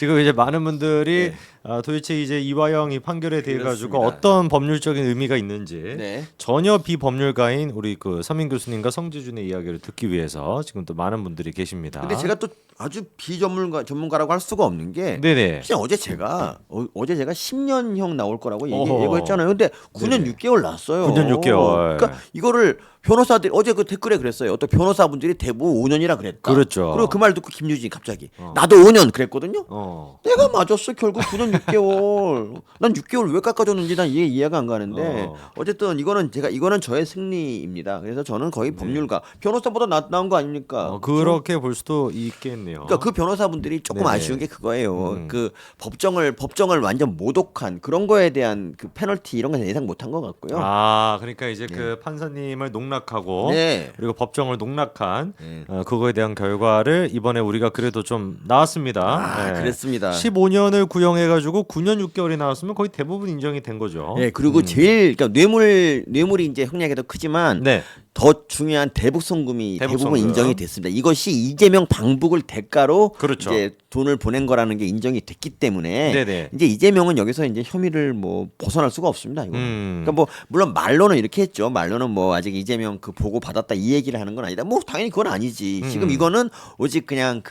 지금 이제 많은 분들이 네. 도대체 이제 이화영 이 판결에 대해 가지고 그렇습니다. 어떤 법률적인 의미가 있는지 네. 전혀 비법률가인 우리 그 서민 교수님과 성지준의 이야기를 듣기 위해서 지금 또 많은 분들이 계십니다. 근데 제가 또 아주 전문가라고 할 수가 없는 게 네네. 그냥 어제 제가 10년형 나올 거라고 어허. 얘기했잖아요. 근데 9년 네네. 6개월 났어요. 9년 6개월. 그러니까 이거를 변호사들이 어제 그 댓글에 그랬어요. 어떤 변호사분들이 대부분 5년이라 그랬다. 그렇죠. 그리고 그 말 듣고 김유진이 갑자기 나도 5년 그랬거든요. 내가 맞았어. 결국 9년 6개월. 난 6개월 왜 깎아줬는지 난 이게 이해가 안 가는데 어쨌든 이거는 저의 승리입니다. 그래서 저는 거의 법률가 변호사보다 나은 거 아닙니까? 그렇게 볼 수도 있겠네요. 그러니까 그 변호사분들이 조금 네네. 아쉬운 게 그거예요. 그 법정을 완전 모독한 그런 거에 대한 그 페널티 이런 건 예상 못한 것 같고요. 그러니까 이제 그 판사님을 농락하고 네. 그리고 법정을 농락한 네. 그거에 대한 결과를 이번에 우리가 그래도 좀 나왔습니다. 그랬습니다. 15년을 구형해가지고 9년 6개월이 나왔으면 거의 대부분 인정이 된 거죠. 네, 그리고 제일 그러니까 뇌물이 이제 형량이 더 크지만 네. 더 중요한 대북송금이 대부분 대북송금. 인정이 됐습니다. 이것이 이재명 방북을 대가로 그렇죠. 이제 돈을 보낸 거라는 게 인정이 됐기 때문에 네네. 이제 이재명은 여기서 이제 혐의를 뭐 벗어날 수가 없습니다. 이거. 그러니까 뭐 물론 말로는 이렇게 했죠. 말로는 뭐 아직 이재명 그 보고 받았다 이 얘기를 하는 건 아니다. 뭐 당연히 그건 아니지. 지금 이거는 오직 그냥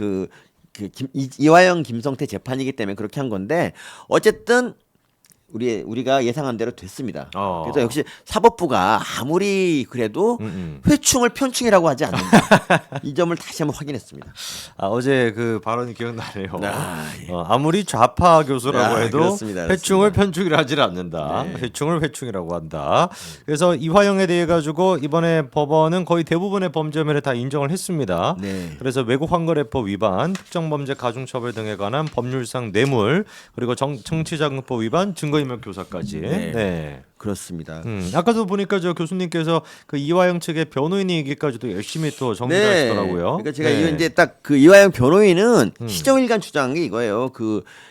이화영 김성태 재판이기 때문에 그렇게 한 건데 어쨌든. 우리가 예상한 대로 됐습니다. 그래서 역시 사법부가 아무리 그래도 회충을 편충이라고 하지 않는다. 이 점을 다시 한번 확인했습니다. 어제 그 발언이 기억나네요. 예. 아무리 좌파 교수라고 해도 그렇습니다. 회충을 편충이라 하질 않는다. 네. 회충을 회충이라고 한다. 그래서 이화영에 대해 가지고 이번에 법원은 거의 대부분의 범죄 혐의를 다 인정을 했습니다. 네. 그래서 외국 환거래법 위반, 특정범죄 가중처벌 등에 관한 법률상 뇌물, 그리고 정치자금법 위반, 증거인멸 교사까지. 네. 네. 그렇습니다. 아까도 보니까 저 교수님께서 그 이화영 측의 변호인 얘기까지도 열심히 또 정리를 하시더라고요. 그러니까 제가 이거 이제 딱 그 이화영 변호인은 시정일관 주장한 게 이거예요.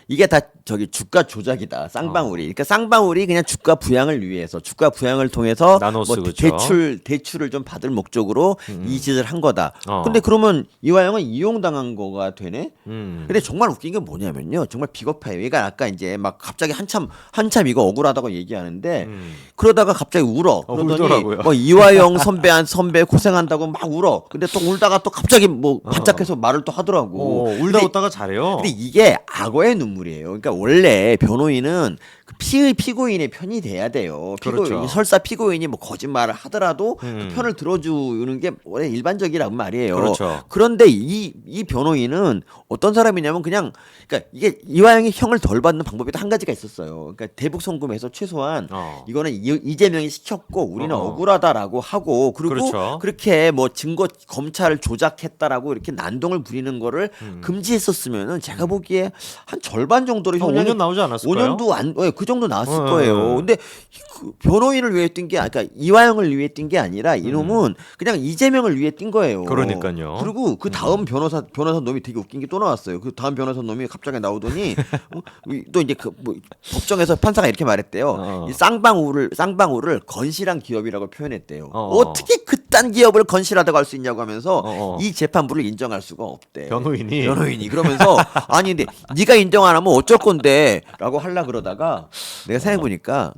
이게 다 주가 조작이다. 쌍방울이. 그러니까 쌍방울이 그냥 주가 부양을 위해서 주가 부양을 통해서 나눠서 뭐 그렇죠. 대출을 좀 받을 목적으로 이 짓을 한 거다. 근데 그러면 이화영은 이용당한 거가 되네. 근데 정말 웃긴 게 뭐냐면요. 정말 비겁해요. 얘가 아까 이제 막 갑자기 한참 이거 억울하다고 얘기하는데 그러다가 갑자기 울어. 그러더니 울더라고요. 뭐 이화영 선배 고생한다고 막 울어. 근데 또 울다가 또 갑자기 뭐 반짝해서 말을 또 하더라고. 울다 웃다가 잘해요. 근데 이게 악어의 눈물이에요. 그러니까 원래 변호인은 그 피고인의 편이 돼야 돼요. 그렇죠. 설사 피고인이 뭐 거짓말을 하더라도 그 편을 들어주는 게 원래 일반적이란 말이에요. 그렇죠. 그런데 이 변호인은 어떤 사람이냐면 그러니까 이게 이화영이 형을 덜 받는 방법이 또 한 가지가 있었어요. 그러니까 대북 송금에서 최소한 이거는 이재명이 시켰고 우리는 억울하다라고 하고 그리고 그렇죠. 그렇게 뭐 증거 검찰을 조작했다라고 이렇게 난동을 부리는 거를 금지했었으면은 제가 보기에 한 절반 정도로 한 5년 나오지 않았을까요? 5년도 그 정도 나왔을 거예요. 근데 그 변호인을 위해 뛴 게 그러니까 이화영을 위해 뛴 게 아니라 이놈은 그냥 이재명을 위해 뛴 거예요. 그러니까요. 그리고 그 다음 변호사 놈이 되게 웃긴 게 또 나왔어요. 그 다음 변호사 놈이 갑자기 나오더니 또 이제 뭐 법정에서 판사가 이렇게 말했대요. 이 쌍방울을 건실한 기업이라고 표현했대요. 어떻게 그딴 기업을 건실하다고 할 수 있냐고 하면서 이 재판부를 인정할 수가 없대. 변호인이 그러면서 아니 근데 네가 인정 안 하면 어쩔 건데라고 하려 그러다가 내가 생각해 보니까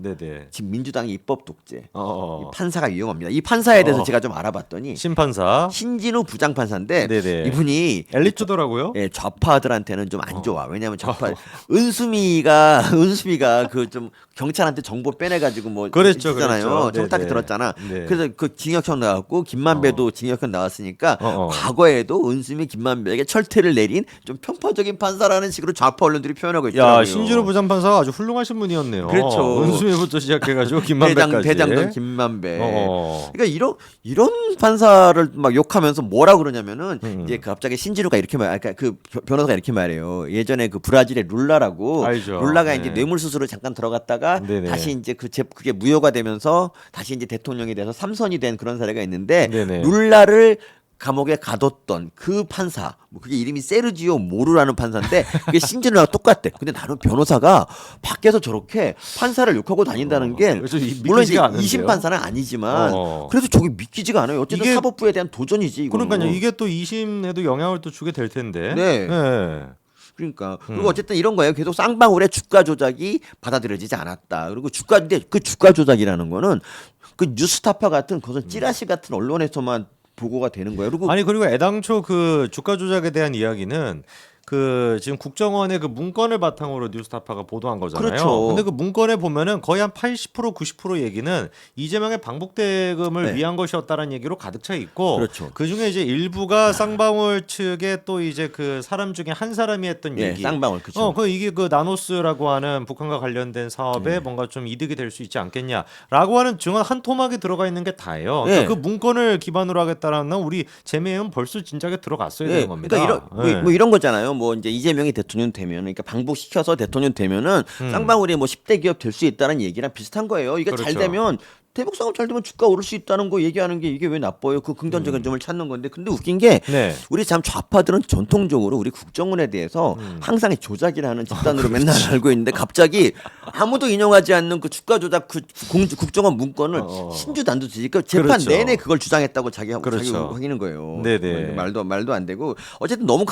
지금 민주당이 입법 독재, 이 판사가 위험합니다. 이 판사에 대해서 제가 좀 알아봤더니 심판사 신진우 부장판사인데 네네. 이분이 엘리트더라고요. 예, 좌파들한테는 좀 안 좋아. 왜냐하면 은수미가 그 좀 경찰한테 정보 빼내가지고 뭐 그랬죠. 청탁이 들었잖아. 네. 그래서 그 징역형 나왔고 김만배도 징역형 나왔으니까 과거에도 은수미 김만배에게 철퇴를 내린 좀 편파적인 판사라는 식으로 좌파 언론들이 표현하고 있더라고요. 신진우 부장판사가 아주 훌륭하신 분이었네요. 그렇죠. 은수미부터 시작해가지고 김만배까지. 대장동 김만배. 그러니까 이런 판사를 막 욕하면서 뭐라 그러냐면은 이제 갑자기 신진우가 이렇게 그러니까 그 변호사가 이렇게 말해요. 예전에 그 브라질의 룰라라고 알죠. 룰라가 네. 이제 뇌물 수수로 잠깐 들어갔다가 네네. 다시 이제 그게 무효가 되면서 다시 이제 대통령이 돼서 삼선이 된 그런 사례가 있는데 네네. 룰라를 감옥에 가뒀던 그 판사, 뭐 그게 이름이 세르지오 모루라는 판사인데 그게 신진우랑 똑같대. 근데 나는 변호사가 밖에서 저렇게 판사를 욕하고 다닌다는 게 물론 이제 않은데요? 2심 판사는 아니지만 그래도 저게 믿기지가 않아요. 어쨌든 이게- 사법부에 대한 도전이지. 이거는. 그러니까요. 이게 또 2심에도 영향을 또 주게 될 텐데. 네. 그러니까 그리고 어쨌든 이런 거예요. 계속 쌍방울의 주가 조작이 받아들여지지 않았다. 그리고 근데 그 주가 조작이라는 거는 그 뉴스타파 같은 그것은 찌라시 같은 언론에서만 보고가 되는 거예요. 그리고 그리고 애당초 그 주가 조작에 대한 이야기는 그 지금 국정원의 그 문건을 바탕으로 뉴스타파가 보도한 거잖아요. 그렇죠. 근데 그 문건에 보면은 거의 한 80% 90% 얘기는 이재명의 방북 대금을 네. 위한 것이었다는 얘기로 가득 차 있고 그렇죠. 그 중에 이제 일부가 쌍방울 측에 또 이제 그 사람 중에 한 사람이 했던 예, 얘기. 쌍방울 그렇죠. 그 이게 그 나노스라고 하는 북한과 관련된 사업에 뭔가 좀 이득이 될 수 있지 않겠냐라고 하는 증언 한 토막이 들어가 있는 게 다예요. 그러니까 예. 그 문건을 기반으로 하겠다라는 우리 재미는 벌써 진작에 들어갔어야 되는 겁니다. 그러니까 예. 뭐 이런 거잖아요. 뭐 이제 이재명이 대통령 되면, 그러니까 방북시켜서 대통령 되면은 쌍방울이 뭐 10대 기업 될 수 있다는 얘기랑 비슷한 거예요. 이게 잘 그렇죠. 되면 대북 사업 잘 되면 주가 오를 수 있다는 거 얘기하는 게 이게 왜 나빠요? 그 긍정적인 점을 찾는 건데, 근데 웃긴 게 네. 우리 참 좌파들은 전통적으로 우리 국정원에 대해서 항상 조작이라는 집단으로 맨날 알고 있는데 갑자기 아무도 인용하지 않는 그 주가 조작 그 국정원 문건을 신주단두지 그 재판 그렇죠. 내내 그걸 주장했다고 자기 그렇죠. 하기는 거예요. 네네. 말도 안 되고 어쨌든 너무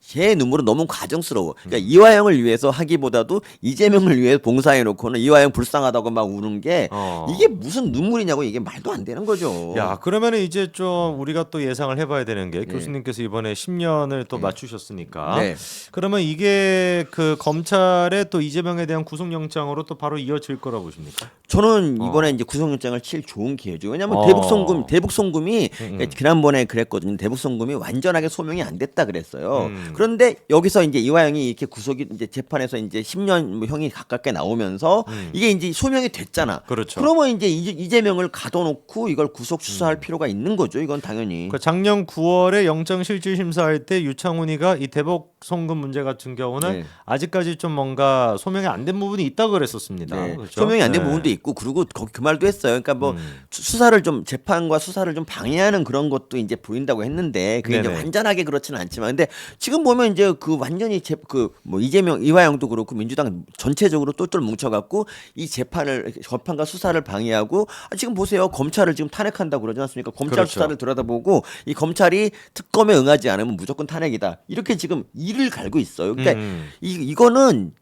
제 눈으로 너무 가정스러워. 그러니까 이화영을 위해서 하기보다도 이재명을 위해 봉사해 놓고는 이화영 불쌍하다고 막 우는 게 이게 무슨 눈물이냐고. 이게 말도 안 되는 거죠. 야, 그러면은 이제 좀 우리가 또 예상을 해봐야 되는 게 교수님께서 이번에 10년을 또 맞추셨으니까 네. 그러면 이게 그 검찰의 또 이재명에 대한 구속영장으로 또 바로 이어질 거라 보십니까? 저는 이번에 이제 구속영장을 칠 좋은 기회죠. 왜냐하면 어. 대북송금이 그러니까 지난번에 그랬거든요. 대북송금이 완전하게 소명이 안 됐다 그랬어요. 음. 그런데 여기서 이제 이화영이 이렇게 구속이 이제 재판에서 이제 10년 뭐 형이 가깝게 나오면서 이게 이제 소명이 됐잖아. 그렇죠. 그러면 이제 이재명을 가둬놓고 이걸 구속 수사할 필요가 있는 거죠. 이건 당연히. 그 작년 9월에 영장 실질 심사할 때 유창훈이가 이 대북 송금 문제 같은 경우는 네. 아직까지 좀 뭔가 소명이 안 된 부분이 있다 그랬었습니다. 네. 그렇죠? 소명이 안 된 네. 부분도 있고, 그리고 거기 그 말도 했어요. 그러니까 뭐 수사를 좀 재판과 수사를 좀 방해하는 그런 것도 이제 보인다고 했는데 그게 이제 네네. 완전하게 그렇지는 않지만, 근데 지금 보면 이제 그 완전히 그 뭐 이재명 이화영도 그렇고 민주당 전체적으로 똘똘 뭉쳐갖고 이 재판과 수사를 방해하고, 지금 보세요. 검찰을 지금 탄핵한다고 그러지 않습니까? 검찰 그렇죠. 수사를 들여다보고 이 검찰이 특검에 응하지 않으면 무조건 탄핵이다. 이렇게 지금 이를 갈고 있어요. 그러니까 이거는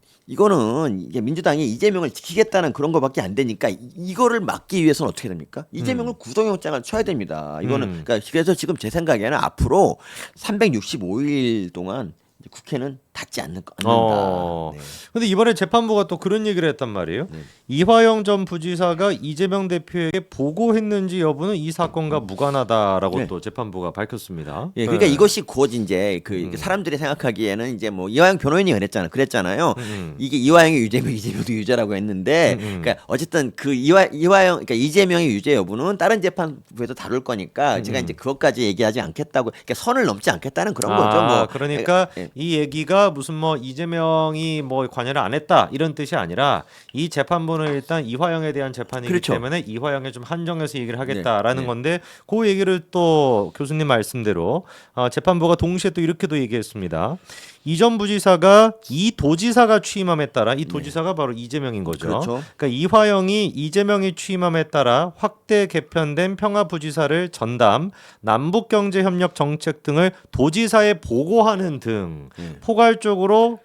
이게 민주당이 이재명을 지키겠다는 그런 거밖에 안 되니까 이거를 막기 위해서는 어떻게 됩니까? 이재명을 구속영장을 쳐야 됩니다. 이거는 그러니까 그래서 지금 제 생각에는 앞으로 365일 동안 이제 국회는 닿지 않는다. 네. 근데 이번에 재판부가 또 그런 얘기를 했단 말이에요. 이화영 전 부지사가 이재명 대표에게 보고했는지 여부는 이 사건과 무관하다라고 네. 또 재판부가 밝혔습니다. 예, 그러니까 네. 이것이 곧 이제 그 사람들이 생각하기에는 이제 뭐 이화영 변호인이 그랬잖아요. 이게 이화영이 유죄고 이재명도 유죄라고 했는데, 그러니까 어쨌든 그 이화영, 그러니까 이재명의 유죄 여부는 다른 재판부에서 다룰 거니까 제가 이제 그것까지 얘기하지 않겠다고, 그러니까 선을 넘지 않겠다는 그런 거죠. 뭐 그러니까 예. 이 얘기가 무슨 뭐 이재명이 뭐 관여를 안 했다 이런 뜻이 아니라 이 재판부는 일단 이화영에 대한 재판이기 그렇죠. 때문에 이화영에 좀 한정해서 얘기를 하겠다라는 네. 건데 그 얘기를 또 교수님 말씀대로 재판부가 동시에 또 이렇게도 얘기했습니다. 이 전 부지사가 이 도지사가 취임함에 따라 이 도지사가 바로 이재명인 거죠. 그렇죠. 그러니까 이화영이 이재명이 취임함에 따라 확대 개편된 평화부지사를 전담, 남북경제협력 정책 등을 도지사에 보고하는 등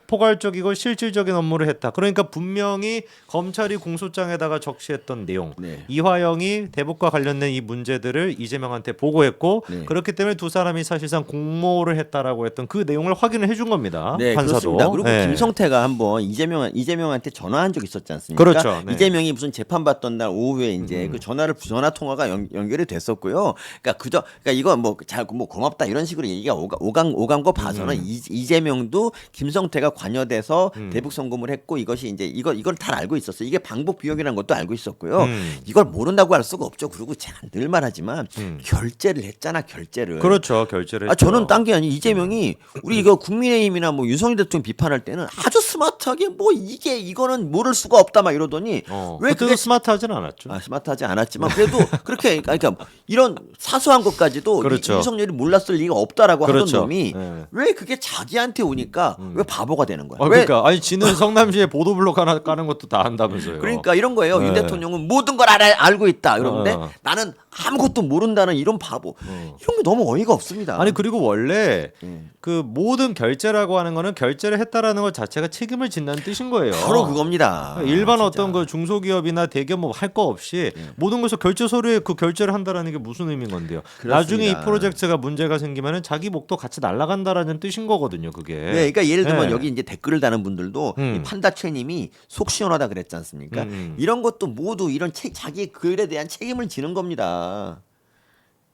포괄적이고 실질적인 업무를 했다. 그러니까 분명히 검찰이 공소장에다가 적시했던 내용, 네. 이화영이 대북과 관련된 이 문제들을 이재명한테 보고했고 네. 그렇기 때문에 두 사람이 사실상 공모를 했다라고 했던 그 내용을 확인을 해준 겁니다. 네, 판사도. 그렇습니다. 그리고 네. 김성태가 한번 이재명한테 전화한 적 있었지 않습니까? 그렇죠. 네. 이재명이 무슨 재판 받던 날 오후에 이제 그 전화 통화가 연결이 됐었고요. 그러니까 이거 뭐 고맙다 이런 식으로 얘기가 오간 거 봐서는 이재명도 김성태가 관여돼서 대북 송금을 했고, 이것이 이제 이걸 다 알고 있었어요. 이게 방북 비용이라는 것도 알고 있었고요. 이걸 모른다고 할 수가 없죠. 그리고 제가 늘 말하지만 결제를 했잖아, 결제를. 그렇죠. 결제를 했죠. 저는 딴 게 아니, 이재명이 우리 이거 국민의힘이나 뭐 윤석열 대통령 비판할 때는 아주 스마트하게 뭐 이거는 모를 수가 없다 막 이러더니 왜 그때도 그게 스마트하진 않았죠. 스마트하지 않았지만 그래도 그렇게, 그러니까 이런 사소한 것까지도 그렇죠. 윤석열이 몰랐을 리가 없다라고 그렇죠. 하던 놈이 네. 왜 그게 자기한테 오니까 왜 바보가 되는 거야? 그러니까 아니 지는 성남시에 보도블록 하나 까는 것도 다 한다면서요. 그러니까 이런 거예요. 네. 윤 대통령은 모든 걸 알고 있다. 그런데 나는 아무것도 모른다는 이런 바보. 이런 게 너무 어이가 없습니다. 아니 그리고 원래 그 모든 결제라고 결제라고 하는 거는 결제를 했다라는 것 자체가 책임을 진다는 뜻인 거예요. 바로 그겁니다. 일반 진짜. 어떤 그 중소기업이나 대기업 뭐 할 거 없이 모든 것을 결제 서류에 그 결제를 한다라는 게 무슨 의미인 건데요. 그렇습니다. 나중에 이 프로젝트가 문제가 생기면은 자기 목도 같이 날아간다라는 뜻인 거거든요. 그게. 네, 그러니까 예를 들면 네. 여기 이제 댓글을 다는 분들도 이 판다최님이 속 시원하다 그랬지 않습니까? 이런 것도 모두 이런 자기 글에 대한 책임을 지는 겁니다.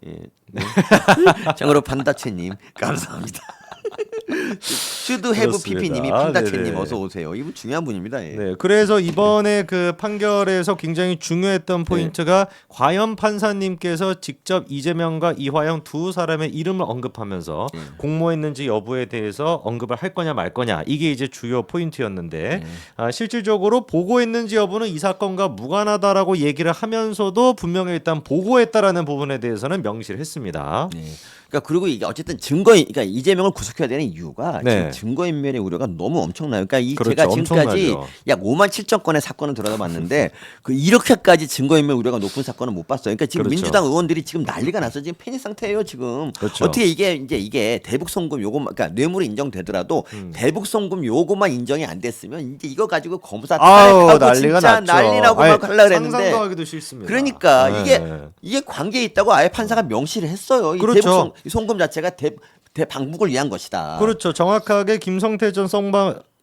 예. 네. 참고로 판다최님 감사합니다. 슈드 해브 그렇습니다. PP님이 판다채님 네네. 어서 오세요. 이분 중요한 분입니다. 예. 네, 그래서 이번에 그 판결에서 굉장히 중요했던 포인트가 과연 판사님께서 직접 이재명과 이화영 두 사람의 이름을 언급하면서 공모했는지 여부에 대해서 언급을 할 거냐 말 거냐 이게 이제 주요 포인트였는데 실질적으로 보고했는지 여부는 이 사건과 무관하다라고 얘기를 하면서도 분명히 일단 보고했다라는 부분에 대해서는 명시를 했습니다. 네. 그러니까 그리고 이게 어쨌든 그러니까 이재명을 구속해야 되는 이유가 네. 지금 증거인멸의 우려가 너무 엄청나요. 그러니까 그렇죠. 제가 지금까지 엄청나죠. 약 5만 7천 건의 사건을 들여다봤는데 그 이렇게까지 증거인멸 우려가 높은 사건은 못 봤어요. 그러니까 지금 그렇죠. 민주당 의원들이 지금 난리가 났어. 지금 패닉 상태예요. 지금 그렇죠. 어떻게 이게 대북 송금 요거만 그러니까 뇌물이 인정되더라도 대북 송금 요거만 인정이 안 됐으면 이제 이거 가지고 검사 아우, 탄핵하고 난리가 진짜 났죠. 난리 나고 아니, 막 하려 그랬는데 상상도 하기도 싫습니다. 그러니까 네. 이게 관계에 있다고 아예 판사가 명시를 했어요. 이 그렇죠. 대북 송금 자체가 대방북을 위한 것이다. 그렇죠. 정확하게 김성태 전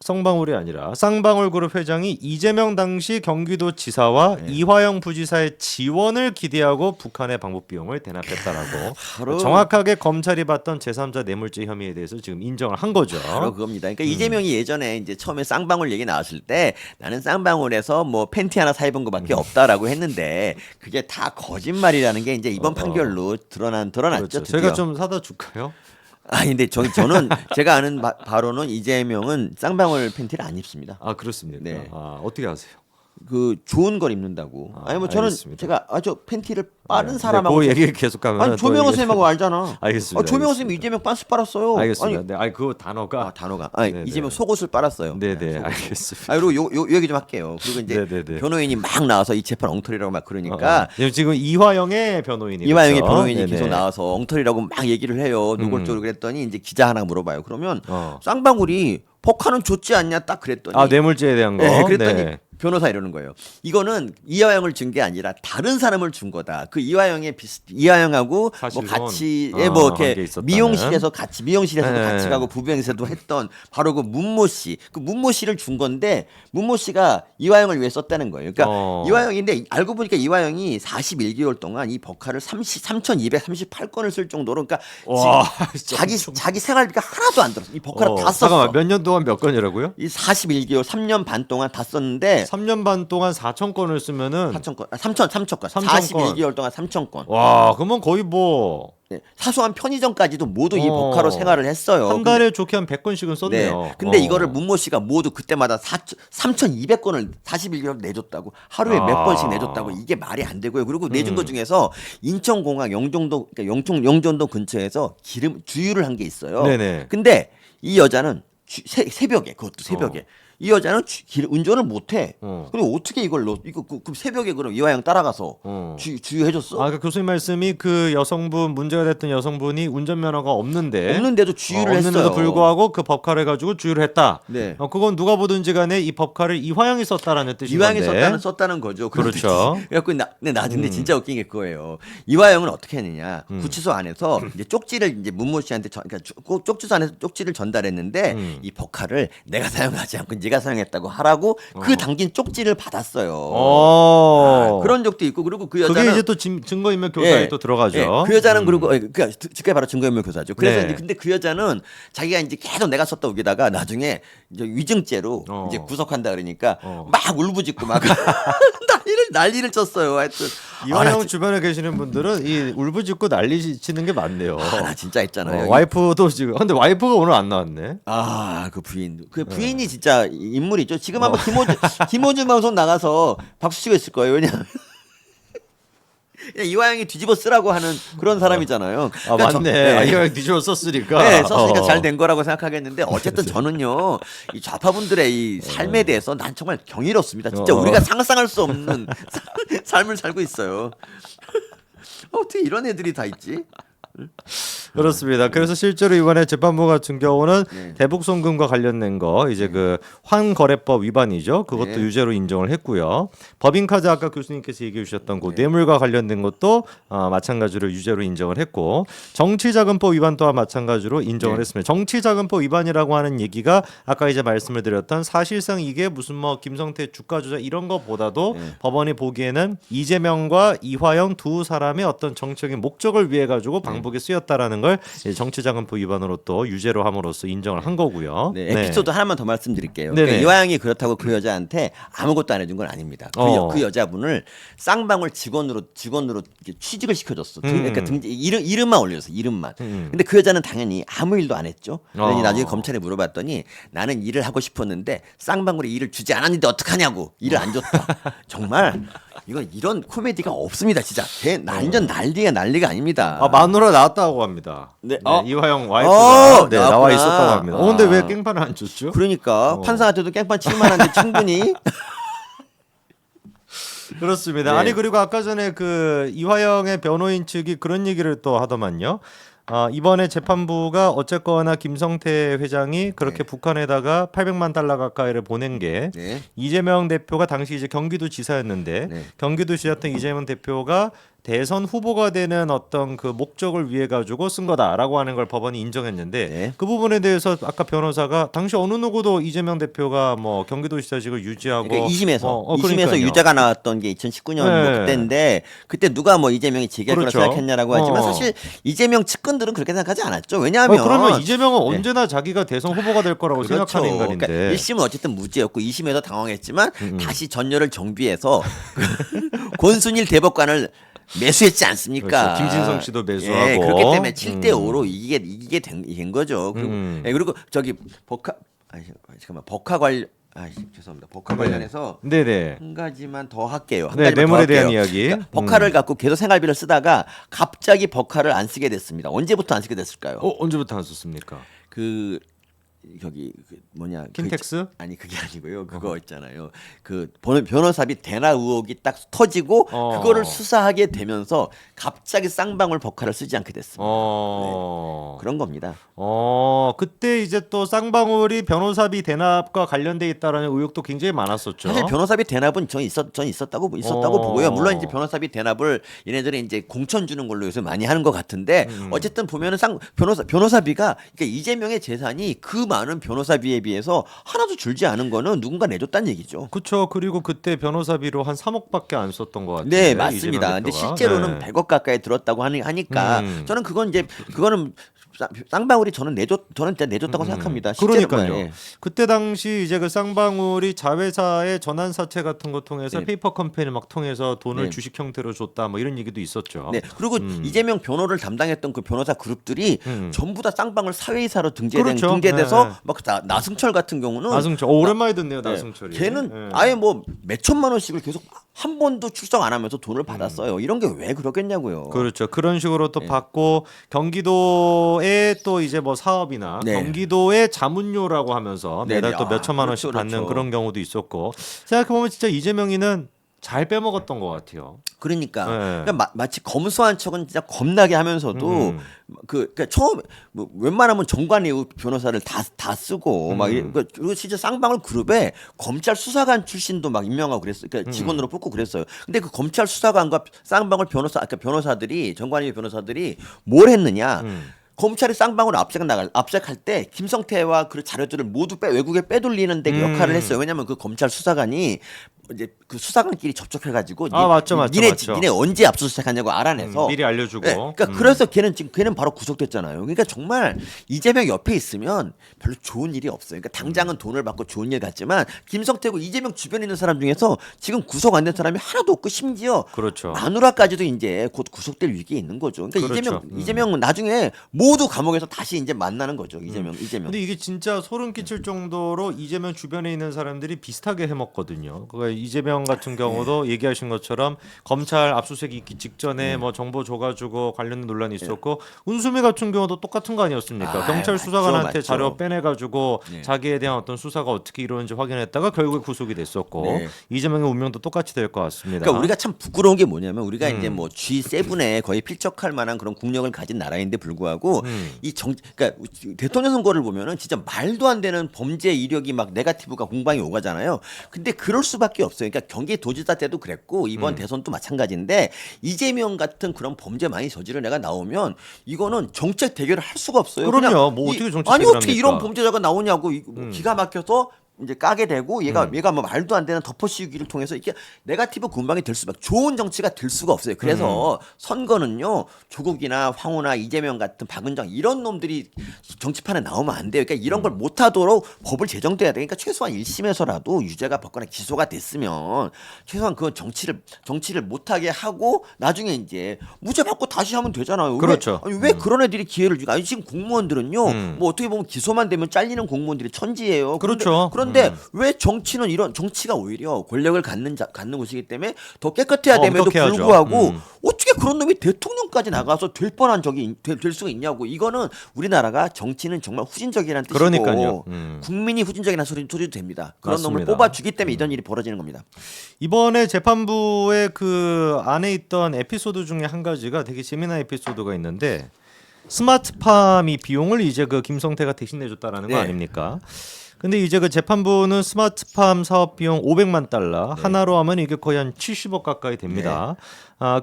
성방울이 아니라 쌍방울 그룹 회장이 이재명 당시 경기도 지사와 이화영 부지사의 지원을 기대하고 북한의 방북 비용을 대납했다라고 바로 정확하게 검찰이 봤던 제3자 뇌물죄 혐의에 대해서 지금 인정을 한 거죠. 바로 그겁니다. 그러니까 이재명이 예전에 이제 처음에 쌍방울 얘기 나왔을 때 나는 쌍방울에서 뭐 팬티 하나 사 입은 것밖에 없다라고 했는데 그게 다 거짓말이라는 게 이제 이번 판결로 드러났죠. 그렇죠. 드디어. 제가 좀 사다 줄까요? 아 근데 저는 제가 아는 바로는 이재명은 쌍방울 팬티를 안 입습니다. 아 그렇습니까? 네. 아, 어떻게 아세요? 그 좋은 걸 입는다고. 아니 뭐 저는 알겠습니다. 제가 저 팬티를 빠른 네, 사람하고 그 얘기 계속 가면 아니 조명호 쌤하고 알잖아. 알겠습니다. 조명호 쌤이 알겠습니다. 이재명 빤스 빨았어요. 알겠습니다. 아니, 네, 아니 그 단어가 단어가 아니 네네. 이재명 속옷을 빨았어요. 네네 속옷을. 알겠습니다. 아 그리고 요 얘기 좀 할게요. 그리고 이제 네네네. 변호인이 막 나와서 이 재판 엉터리라고 막 그러니까 지금 이화영의 변호인이 이화영의 그렇죠? 변호인이 네네. 계속 나와서 엉터리라고 막 얘기를 해요. 노골적으로 그랬더니 이제 기자 하나 물어봐요. 그러면 어. 쌍방울이 법카는 줬지 않냐 딱 그랬더니 아 뇌물죄에 대한 거. 네, 그랬더니 네. 변호사 이러는 거예요. 이거는 이화영을 준 게 아니라 다른 사람을 준 거다. 그 이화영하고 뭐 사실혼. 같이 관계 뭐 이렇게 있었다는. 미용실에서도 네. 같이 가고 부부행세도 했던 바로 그 문모 씨. 그 문모 씨를 준 건데 문모 씨가 이화영을 위해 썼다는 거예요. 그러니까 이화영인데 알고 보니까 이화영이 41개월 동안 이 법카를 3,238건을 쓸 정도로 그러니까 와, 지금 자기 생활비가 하나도 안 들었어. 이 법카를 다 썼어. 잠깐만 몇 년 동안 몇 건이라고요? 이 41개월 3년 반 동안 다 썼는데 3년 반 동안 4천 건을 쓰면은 4,000건, 3,000건, 3,000 41개월 동안 3,000건. 와 그러면 거의 뭐 한 네, 사소한 편의점까지도 모두 이 법카로 생활을 했어요. 달에 좋게 한 100건씩은 네. 썼네요. 근데 이거를 문모 씨가 모두 그때마다 3,200건을 41개월 내줬다고 하루에 몇 번씩 내줬다고 이게 말이 안 되고요. 그리고 내준 것 중에서 인천공항 영종도 그러니까 영종도 근처에서 주유를 한 게 있어요. 네네. 근데 이 여자는 새벽에 그것도 새벽에 이 여자는 운전을 못해. 그럼 어떻게 이걸 이거 그럼 새벽에 그럼 이화영 따라가서 주유해줬어? 아, 그러니까 교수님 말씀이 그 여성분 문제가 됐던 여성분이 운전면허가 없는데도 주유를 없는데도 했어요. 불구하고 그 법카를 가지고 주유를 했다. 네. 그건 누가 보든지 간에 이 법카를 이화영이 썼다라는 뜻인 이화영이 건데. 썼다는 거죠. 그렇죠. 그래갖고 근데 진짜 웃긴 게 그거예요. 이화영은 어떻게 했느냐? 구치소 안에서 이제 쪽지를 이제 문모 씨한테 그러니까 쪽지소 안에서 쪽지를 전달했는데 이 법카를 내가 사용하지 않고 네가 사용했다고 하라고 그 담긴 쪽지를 받았어요. 그런 적도 있고 그리고 그 여자는 그게 이제 또 증거인멸 교사에 예, 또 들어가죠. 예, 그 여자는 그리고 그게 바로 증거인멸 교사죠. 그래서 네. 이제 근데 그 여자는 자기가 이제 계속 내가 썼다 우기다가 나중에 이제 위증죄로 이제 구속한다 그러니까 막 울부짖고 막 난리를 쳤어요. 하여튼 이화영 주변에 계시는 분들은 이 울부짖고 난리 치는 게 많네요. 나 진짜 했잖아요. 와이프도 지금 근데 와이프가 오늘 안 나왔네. 그 부인이 진짜 인물이죠. 지금 한번 김호준 방송 나가서 박수 치고 있을 거예요. 왜냐하면 이화영이 뒤집어 쓰라고 하는 그런 사람이잖아요. 아 그러니까 맞네. 이화영 뒤집어 썼으니까. 네, 썼으니까 잘 된 거라고 생각하겠는데 어쨌든 저는요 이 좌파분들의 이 삶에 대해서 난 정말 경이롭습니다. 진짜 우리가 상상할 수 없는 삶을 살고 있어요. 어떻게 이런 애들이 다 있지? 그렇습니다. 그래서 실제로 이번에 재판부 같은 경우는 네. 대북 송금과 관련된 거 이제 그 환거래법 위반이죠. 그것도 네. 유죄로 인정을 했고요. 법인카드 아까 교수님께서 얘기해 주셨던 그 뇌물과 관련된 것도 마찬가지로 유죄로 인정을 했고 정치자금법 위반 또한 마찬가지로 인정을 했습니다. 정치자금법 위반이라고 하는 얘기가 아까 이제 말씀을 드렸던 사실상 이게 무슨 뭐 김성태 주가 조작 이런 것보다도 법원이 보기에는 이재명과 이화영 두 사람의 어떤 정치적인 목적을 위해 가지고 방북에 쓰였다라는 걸 정치자금법 위반으로 또 유죄로 함으로써 인정을 한 거고요. 네, 에피소드 하나만 더 말씀드릴게요. 네네. 그러니까 이화영이 그렇다고 그 여자한테 아무것도 안 해준 건 아닙니다. 그 여자분을 쌍방울 직원으로 이렇게 취직을 시켜줬어. 그러니까 이름만 올려줬어. 이름만. 근데 그 여자는 당연히 아무 일도 안 했죠. 그러니 나중에 검찰에 물어봤더니 나는 일을 하고 싶었는데 쌍방울이 일을 주지 않았는데 어떡하냐고. 일을 안 줬다. 정말 이런 코미디가 없습니다. 진짜 완전 난리가 아닙니다. 마누라 나왔다고 합니다. 네. 이화영 와이프가 나와 나왔구나. 있었다고 합니다. 근데 왜 깽판을 안 줬죠? 그러니까 판사한테도 깽판 칠만 한데 충분히 그렇습니다. 네. 아니 그리고 아까 전에 그 이화영의 변호인 측이 그런 얘기를 또 하더만요. 이번에 재판부가 어쨌거나 김성태 회장이 그렇게 북한에다가 800만 달러 가까이를 보낸 게 네. 이재명 대표가 당시 이제 경기도 지사였는데 네. 경기도 지사였던 이재명 대표가 대선 후보가 되는 어떤 그 목적을 위해 가지고 쓴 거다라고 하는 걸 법원이 인정했는데 네. 그 부분에 대해서 아까 변호사가 당시 어느 누구도 이재명 대표가 뭐 경기도지사직을 유지하고 그러니까 2심에서 그러니까요. 유죄가 나왔던 게 2019년 뭐 네. 그때인데 그때 누가 뭐 이재명이 징계할 그렇죠. 거라 생각했냐라고 하지만 사실 이재명 측근들은 그렇게 생각하지 않았죠. 왜냐하면 그러면 이재명은 언제나 자기가 대선 후보가 될 거라고 그렇죠. 생각하는 인간인데 그러니까 1심은 어쨌든 무죄였고 2심에서 당황했지만 다시 전열을 정비해서 권순일 대법관을 매수했지 않습니까? 그렇죠. 김진성 씨도 매수하고. 예, 그렇기 때문에 7대5로 이게 된 거죠. 그리고, 그리고 저기 법카 관련 죄송합니다. 법카 관련해서 네네. 한 가지만 더 할게요. 한 네, 가지만 더 뇌물에 할게요. 대한 이야기. 그러니까 법카를 갖고 계속 생활비를 쓰다가 갑자기 법카를 안 쓰게 됐습니다. 언제부터 안 쓰게 됐을까요? 언제부터 안 썼습니까? 그 저기 뭐냐 킨텍스? 아니 그게 아니고요. 그거 있잖아요. 그 변호사비 대나 의혹이 딱 터지고 그거를 수사하게 되면서 갑자기 쌍방울 법카를 쓰지 않게 됐습니다. 그런 겁니다. 그때 이제 또 쌍방울이 변호사비 대납과 관련돼 있다라는 의혹도 굉장히 많았었죠. 사실 변호사비 대납은 전 있었다고 보고요. 물론 이제 변호사비 대납을 얘네들이 이제 공천 주는 걸로 요새 많이 하는 것 같은데 어쨌든 보면은 변호사비가 그러니까 이재명의 재산이 그 많은 변호사비에 비해서 하나도 줄지 않은 거는 누군가 내줬다는 얘기죠. 그렇죠. 그리고 그때 변호사비로 한 3억밖에 안 썼던 것 같아요. 네, 맞습니다. 근데 실제로는 100억 가까이 들었다고 하니까 저는 그거는 쌍방울이 저는 진짜 내줬다고 생각합니다. 그러니까요. 예. 그때 당시 이제 그 쌍방울이 자회사의 전환 사채 같은 거 통해서 네. 페이퍼 컴퍼니 막 통해서 돈을 네. 주식 형태로 줬다 뭐 이런 얘기도 있었죠. 네. 그리고 이재명 변호를 담당했던 그 변호사 그룹들이 전부 다 쌍방울 사회이사로 그렇죠. 등재돼서 네. 막 나승철 같은 경우는 나승철 오랜만에 듣네요. 나승철이. 걔는 네. 아예 뭐 몇천만 원씩을 계속 한 번도 출석 안 하면서 돈을 받았어요. 이런 게 왜 그러겠냐고요. 그렇죠. 그런 식으로 또 받고 경기도에 또 이제 뭐 사업이나 네. 경기도의 자문료라고 하면서 매달 네. 또 몇천만 원씩 그렇죠, 받는 그렇죠. 그런 경우도 있었고 생각해 보면 진짜 이재명이는 잘 빼먹었던 것 같아요. 그러니까, 네. 그러니까 마치 검소한 척은 진짜 겁나게 하면서도 그러니까 처음 뭐 웬만하면 정관이후 변호사를 다 쓰고 막 그리고 진짜 쌍방울 그룹에 검찰 수사관 출신도 막 임명하고 그랬어요. 그러니까 직원으로 뽑고 그랬어요. 근데 그 검찰 수사관과 쌍방울 변호사들이 정관이후 변호사들이 뭘 했느냐? 검찰이 쌍방울 압색할 때 김성태와 그 자료들을 모두 외국에 빼돌리는 데 역할을 했어요. 왜냐하면 그 검찰 수사관이 이제 그 수사관끼리 접촉해가지고 맞죠. 니네 언제 압수수색하냐고 알아내서 미리 알려주고. 네, 그러니까 그래서 걔는 바로 구속됐잖아요. 그러니까 정말 이재명 옆에 있으면 별로 좋은 일이 없어요. 그러니까 당장은 돈을 받고 좋은 일 같지만 김성태고 이재명 주변에 있는 사람 중에서 지금 구속 안 된 사람이 하나도 없고 심지어 그렇죠. 마누라까지도 이제 곧 구속될 위기에 있는 거죠. 그러니까 그렇죠. 이재명은 나중에 모두 감옥에서 다시 이제 만나는 거죠. 이재명. 근데 이게 진짜 소름 끼칠 정도로 이재명 주변에 있는 사람들이 비슷하게 해먹거든요. 그러니까 이재명 같은 경우도 얘기하신 것처럼 검찰 압수수색 있기 직전에 뭐 정보 줘가지고 관련 논란이 있었고 운수미 같은 경우도 똑같은 거 아니었습니까? 경찰 맞죠, 수사관한테 맞죠. 자료 빼내가지고 자기에 대한 어떤 수사가 어떻게 이루어지는지 확인했다가 결국에 구속이 됐었고 네. 이재명의 운명도 똑같이 될 것 같습니다. 그러니까 우리가 참 부끄러운 게 뭐냐면 우리가 이제 뭐 G7에 거의 필적할 만한 그런 국력을 가진 나라인데 불구하고 가지고 그러니까 대통령 선거를 보면은 진짜 말도 안 되는 범죄 이력이 막 네거티브가 공방이 오가잖아요. 근데 그럴 수밖에 없어요. 그러니까 경기도지사 때도 그랬고 이번 대선도 마찬가지인데 이재명 같은 그런 범죄 많이 저지른 애가 나오면 이거는 정책 대결을 할 수가 없어요. 그럼요. 그냥 뭐 어떻게 정책 아니 대결을 어떻게 합니까? 이런 범죄자가 나오냐고 뭐 기가 막혀서 이제 까게 되고 얘가 뭐 말도 안 되는 덮어씌우기를 통해서 이게 네거티브 군방이 될 수밖에 좋은 정치가 될 수가 없어요. 그래서 선거는요 조국이나 황우나 이재명 같은 박은정 이런 놈들이 정치판에 나오면 안 돼요. 그러니까 이런 걸 못하도록 법을 제정돼야 돼. 그러니까 최소한 1심에서라도 유죄가 받거나 기소가 됐으면 최소한 그 정치를 못하게 하고 나중에 이제 무죄 받고 다시 하면 되잖아요. 그렇죠. 왜 그런 애들이 기회를 주고? 아니 지금 공무원들은요 뭐 어떻게 보면 기소만 되면 잘리는 공무원들이 천지예요. 그렇죠. 그런데 왜 정치는 이런 정치가 오히려 권력을 갖는 곳이기 때문에 더 깨끗해야 됨에도 엄격해야죠. 불구하고 어떻게 그런 놈이 대통령까지 나가서 될 뻔한 적이 될 수가 있냐고. 이거는 우리나라가 정치는 정말 후진적이라는 뜻이고 그러니까요. 국민이 후진적이라는 소리도 됩니다. 그런 놈을 맞습니다. 뽑아주기 때문에 이런 일이 벌어지는 겁니다. 이번에 재판부의 그 안에 있던 에피소드 중에 한 가지가 되게 재미난 에피소드가 있는데 스마트팜이 비용을 이제 그 김성태가 대신 내줬다라는 거 네. 아닙니까? 근데 이제 그 재판부는 스마트팜 사업 비용 500만 달러 하나로 하면 이게 거의 한 70억 가까이 됩니다.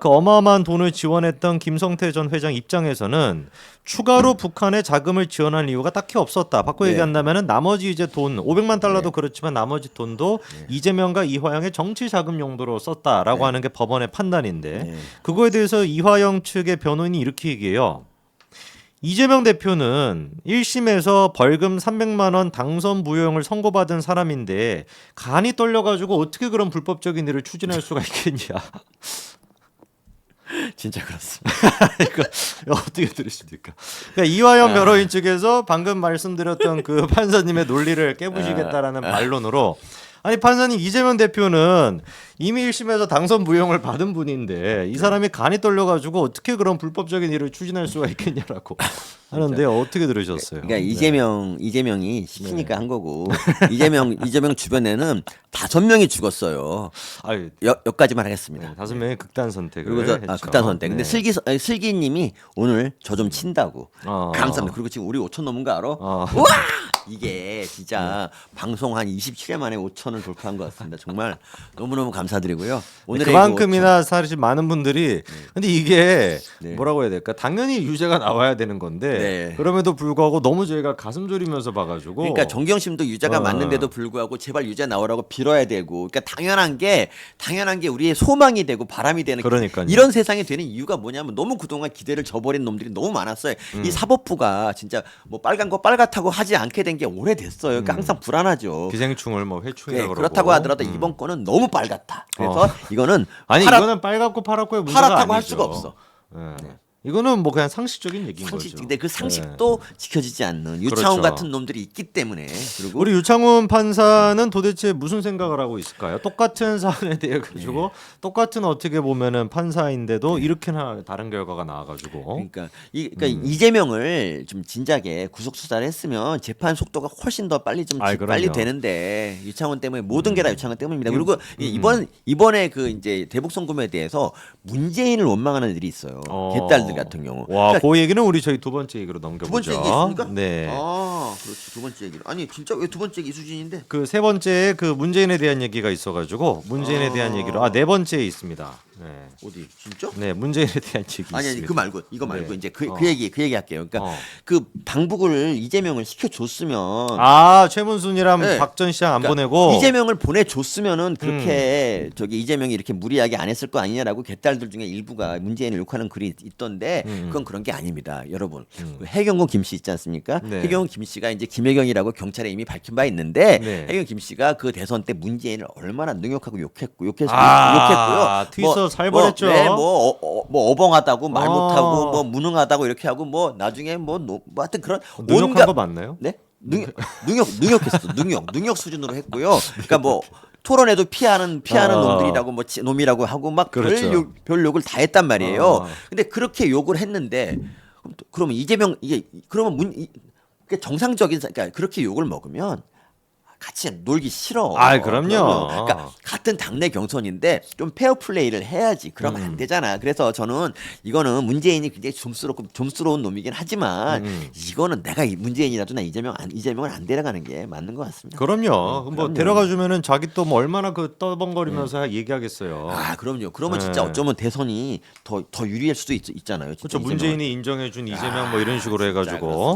그 어마어마한 돈을 지원했던 김성태 전 회장 입장에서는 추가로 북한에 자금을 지원할 이유가 딱히 없었다. 바꿔 얘기한다면은 나머지 이제 돈 500만 달러도 그렇지만 나머지 돈도 이재명과 이화영의 정치 자금 용도로 썼다라고 하는 게 법원의 판단인데 그거에 대해서 이화영 측의 변호인이 이렇게 얘기해요. 이재명 대표는 1심에서 벌금 300만 원 당선 무효형을 선고받은 사람인데 간이 떨려가지고 어떻게 그런 불법적인 일을 추진할 수가 있겠냐. 진짜 그렇습니다. 이거 어떻게 들으십니까? 그러니까 이화영 변호인 측에서 방금 말씀드렸던 그 판사님의 논리를 깨부시겠다라는 반론으로 아니 판사님 이재명 대표는 이미 1심에서 당선 무효형을 받은 분인데 이 사람이 간이 떨려가지고 어떻게 그런 불법적인 일을 추진할 수가 있겠냐라고 하는데 어떻게 들으셨어요? 그러니까 이재명이 시키니까 한 거고 이재명 주변에는 5명이 죽었어요. 아유, 여기까지만 하겠습니다. 5명의 극단 선택을 그리고 했죠. 극단 선택. 근데 네. 슬기님이 오늘 저 좀 친다고. 감사합니다. 그리고 지금 우리 5천 넘은 거 알아? 우와! 이게 진짜 방송 한 27회 만에 5천을 돌파한 것 같습니다. 정말 너무너무 감사드리고요. 오늘의 그만큼이나 사실 많은 분들이 근데 이게 네. 뭐라고 해야 될까? 당연히 유죄가 나와야 되는 건데 네. 그럼에도 불구하고 너무 저희가 가슴 졸이면서 봐가지고 그러니까 정경심도 유죄가 맞는데도 불구하고 제발 유죄 나오라고 빌어야 되고 그러니까 당연한 게 우리의 소망이 되고 바람이 되는 그러니까요. 이런 세상이 되는 이유가 뭐냐면 너무 그동안 기대를 저버린 놈들이 너무 많았어요. 이 사법부가 진짜 뭐 빨간 거 빨갛다고 하지 않게 된 게 오래됐어요. 그러니까 항상 불안하죠. 기생충을 뭐 회충이라고 네, 그러고 그렇다고 하더라도 이번 건은 너무 빨갛다. 그래서 이거는 아니 이거는 빨갛고 파랗고의 문제가 파랗다고 할 아니죠. 수가 없어. 네. 이거는 뭐 그냥 상식적인 얘기인 상식, 거죠. 근데 그 상식도 지켜지지 않는 유창훈 그렇죠. 같은 놈들이 있기 때문에 그리고 우리 유창훈 판사는 도대체 무슨 생각을 하고 있을까요? 똑같은 사안에 대해 가지고 똑같은 어떻게 보면은 판사인데도 이렇게나 다른 결과가 나와가지고 그러니까 이재명을 좀 진작에 구속 수사를 했으면 재판 속도가 훨씬 더 빨리 아이, 빨리 그럼요. 되는데 유창훈 때문에 모든 게 다 유창훈 때문입니다. 그리고 이번에 그 이제 대북 송금에 대해서 문재인을 원망하는 일이 있어요. 개딸들 같은 경우. 와, 그러니까 그 얘기는 우리 저희 두 번째 얘기로 두 넘겨보죠. 번째 얘기 있습니까? 네. 아, 그렇지. 두 번째 얘기로. 아니 진짜 왜 두 번째 얘기 이 수준인데? 그 세 번째에 그 문재인에 대한 얘기가 있어가지고 문재인에 대한 얘기로 네 번째에 있습니다. 네. 어디 진짜? 네, 문재인에 대한 얘기 아니 있습니다. 그 말고 이거 말고 네. 이제 그 얘기 할게요. 그러니까 어. 그 당북을 이재명을 시켜줬으면 최문순이랑 네. 박 전 시장 안 그러니까 보내고 이재명을 보내줬으면은 그렇게 저기 이재명이 이렇게 무리하게 안 했을 거 아니냐라고 개딸들 중에 일부가 문재인을 욕하는 글이 있던데 그건 그런 게 아닙니다, 여러분. 그 해경군 김 씨 있지 않습니까? 네. 해경군 김 씨가 이제 김혜경이라고 경찰에 이미 밝힌 바 있는데 네. 해경 김 씨가 그 대선 때 문재인을 얼마나 능욕하고 욕했고요. 트위터 살벌했죠. 뭐 어벙하다고 말 어. 못하고 뭐 무능하다고 이렇게 하고 뭐 나중에 뭐 하여튼 그런 능욕한 거 맞나요? 네? 능욕했어. 능욕 수준으로 했고요. 그러니까 뭐 토론에도 피하는 놈들이라고 뭐 놈이라고 하고 막 그렇죠. 별 욕을 다 했단 말이에요. 아. 근데 그렇게 욕을 했는데 그러면 이재명 이게 그러면 그러니까 정상적인 그러니까 그렇게 욕을 먹으면 같이 놀기 싫어. 아, 그럼요. 그러니까 같은 당내 경선인데 좀 페어 플레이를 해야지. 그러면 안 되잖아. 그래서 저는 이거는 문재인이 굉장히 좀스러운 놈이긴 하지만 이거는 내가 문재인이라도 나 이재명을 안 데려가는 게 맞는 것 같습니다. 그럼요. 뭐 데려가 주면은 자기 또 뭐 얼마나 그 떠벙거리면서 얘기하겠어요. 아, 그럼요. 그러면 진짜 네. 어쩌면 대선이 더 유리할 수도 있잖아요. 진짜 그렇죠. 이재명한테. 문재인이 인정해준 이재명 뭐 이런 식으로 해가지고.